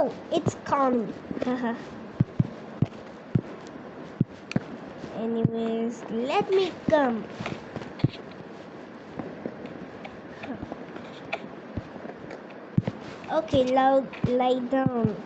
Oh, it's Connie. Haha. Anyways, let me come. Okay, lie down.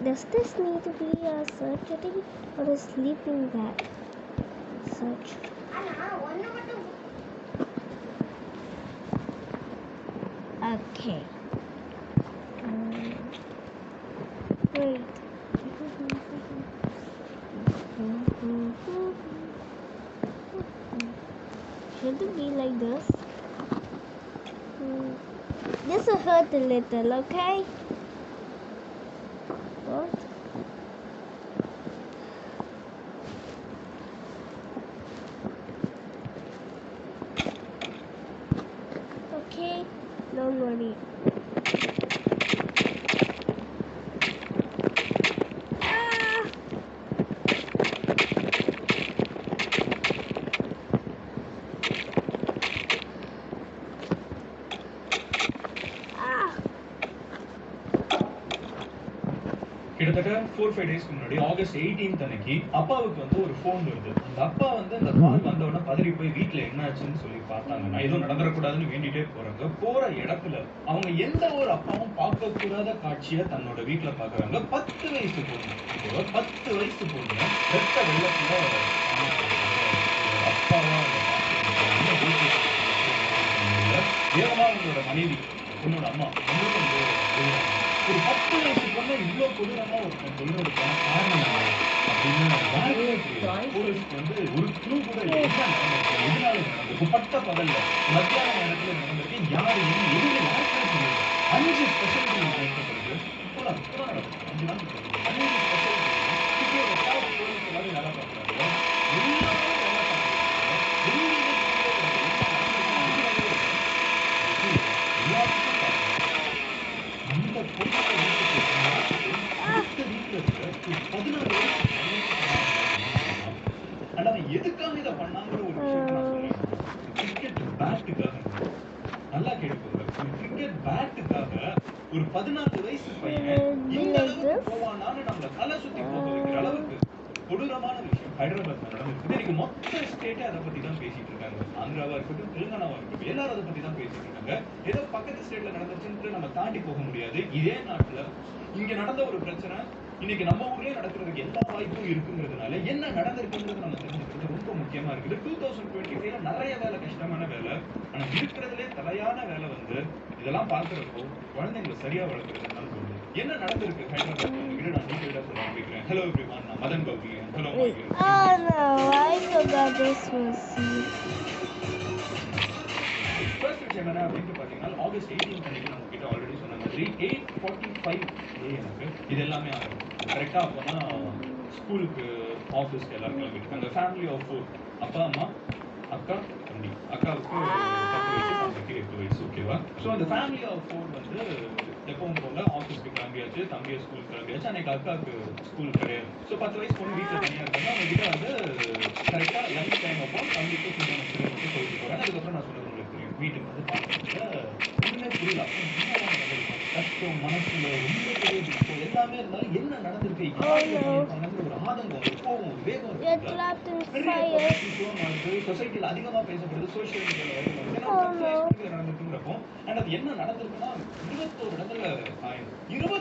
Does this need to be a surgery or a sleeping bag? Surgery. Okay. Wait. Should it be like this? This will hurt a little, okay? What? Okay, don't worry. கிட்டத்தட்ட 4-5 டேஸ்க்கு முன்னாடி August 18 அன்னைக்கு அப்பாவுக்கு வந்து ஒரு phone வருது. அந்த அப்பா வந்து அந்த கால் வந்த உடனே பதறி போய் வீட்டுல என்ன ஆச்சுன்னு சொல்லி பார்த்தாங்க. நான் எதுவும் நடந்துடக்கூடாதுன்னு வேண்டிட்டே போறாங்க. போற இடத்துல அவங்க எந்த ஒரு அப்பாவும் பார்க்க கூடாத காட்சியை தன்னோட வீட்டுல பாக்குறாங்க. 10 வயசு பொண்ணு, இப்போ 10 வயசு பொண்ணு ரத்த வெள்ளத்துல அப்பாவா வேகமா அவங்களோட மனைவி பொண்ணோட அம்மா ஒரு 10 வயசு பொண்ணு இவ்வளவு கொடூரமா ஒருத்தன் கொல்றதுக்கான காரணம் அப்படின்னு போலீஸ்க்கு வந்து ஒரு க்ளூ கூட இல்லை. என்ன நடந்தது, எதனால நடந்தது, பட்ட பகல்ல மத்தியான நேரத்துல நடந்திருக்கு, யாரு எதுவுமே யாருக்கும் சொல்லுது. 5 ஸ்பெஷல் டீம் அமைக்கப்படுது. இப்போதான் நடக்குது 5 நாள் 5 ஸ்பெஷல் டீம் இப்போ ஒரு போலீஸ் எல்லாரும் வேலை பார்க்குறாங்க. எல்லாரும் வேலை பார்க்குறாங்க. எதுக்காக இதை பண்ணாங்கிற ஒரு விஷயத்தை நான் சொல்றேன். கிரிக்கெட் பேட்டுக்காக, நல்லா கேட்டுக்கோங்க, கிரிக்கெட் பேட்டுக்காக ஒரு 14 வயசு பையன் இந்த அளவுக்கு போவானான்னு நம்மள தலை சுத்தி போக வைக்கிற அளவுக்கு கொடூரமான விஷயம் ஹைதராபாத்ல நடந்திருக்கு. இன்னைக்கு மொத்த ஸ்டேட்டே அதை பத்தி தான் பேசிட்டு இருக்காங்க. ஆந்திராவா இருக்கட்டும், தெலுங்கானாவா இருக்கட்டும், எல்லாரும் அதை பத்தி தான் பேசிட்டு இருக்காங்க. ஏதோ பக்கத்து ஸ்டேட்ல நடந்துச்சுன்னு நம்ம தாண்டி போக முடியாது. இதே நாட்டுல இங்க நடந்த ஒரு பிரச்சனை இன்னைக்கு நம்ம ஊர்லயே நடக்கிறதுக்கு எல்லா வாய்ப்பும் இருக்குங்கிறதுனால என்ன நடந்திருக்குங்கிறது நம்ம தெரிஞ்சுக்கிறது ரொம்ப முக்கியமா இருக்குது. 2025 நிறைய வேலை, கஷ்டமான வேலை, ஆனா இருக்கிறதுலே தலையான வேலை வந்து இதெல்லாம் பார்க்கிறப்போ குழந்தைங்களை சரியா வளர்க்கறது தான் தோணுது. என்ன நடந்திருக்கு ஹைதராபாத் கிட்ட நான் டீடைலா சொல்ல ஆரம்பிக்கிறேன். ஹலோ எவ்ரிவன், நான் மதன் கௌரி. ஹலோ ஃபர்ஸ்ட் விஷயம் என்ன அப்படின்னு பாத்தீங்கன்னா, ஆகஸ்ட் 18 அன்னைக்கு நம்ம கிட்ட ஆல்ரெடி சொன்ன மாதிரி 8:45 AM இது எல்லாமே ஆகும். கரெக்டா அப்போனா ஸ்கூலுக்கு ஆஃபீஸ்க்கு எல்லாரும் கிளம்பிட்டு இருக்காங்க. ஃபேமிலி ஆஃப் 4, அப்பா அம்மா அக்கா தம்பி. அக்காவுக்கு 10 வயசு, தம்பிக்கு 8 வயசு. ஓகேவா? ஸோ அந்த ஃபேமிலி ஆஃப் 4 வந்து எப்பவும் போல ஆஃபீஸ்க்கு கிளம்பியாச்சு, தம்பியை ஸ்கூலுக்கு கிளம்பியாச்சு. அன்னைக்கு அக்காவுக்கு ஸ்கூல் கிடையாது. ஸோ 10 வயசு பொண்ணு வீட்டில் தனியாக இருக்காங்க. அவங்க கிட்ட வந்து கரெக்டாக லஞ்ச் டைம் அப்போ தம்பிக்கு கொஞ்சம் மட்டும் சொல்லிட்டு போகிறாங்க. அதுக்கப்புறம் நான் சொன்னது உங்களுக்கு தெரியும், வீட்டுக்கு வந்து பார்க்குறதுல ஒன்றுமே புரியல. கஷ்டம், மனசுல ரொம்ப பெரிய விஷயம் எல்லாமே இருந்தாலும் என்ன நடந்திருக்கு ஒரு ஆதங்கம், ஒரு கோபம், ஒரு வேகம் சொசைட்டில அதிகமா பேசப்படுது, சோசியல் மீடியால நடந்திருக்குங்கிறப்போ. அண்ட் அது என்ன நடந்திருக்குன்னா 21 இடத்துல 21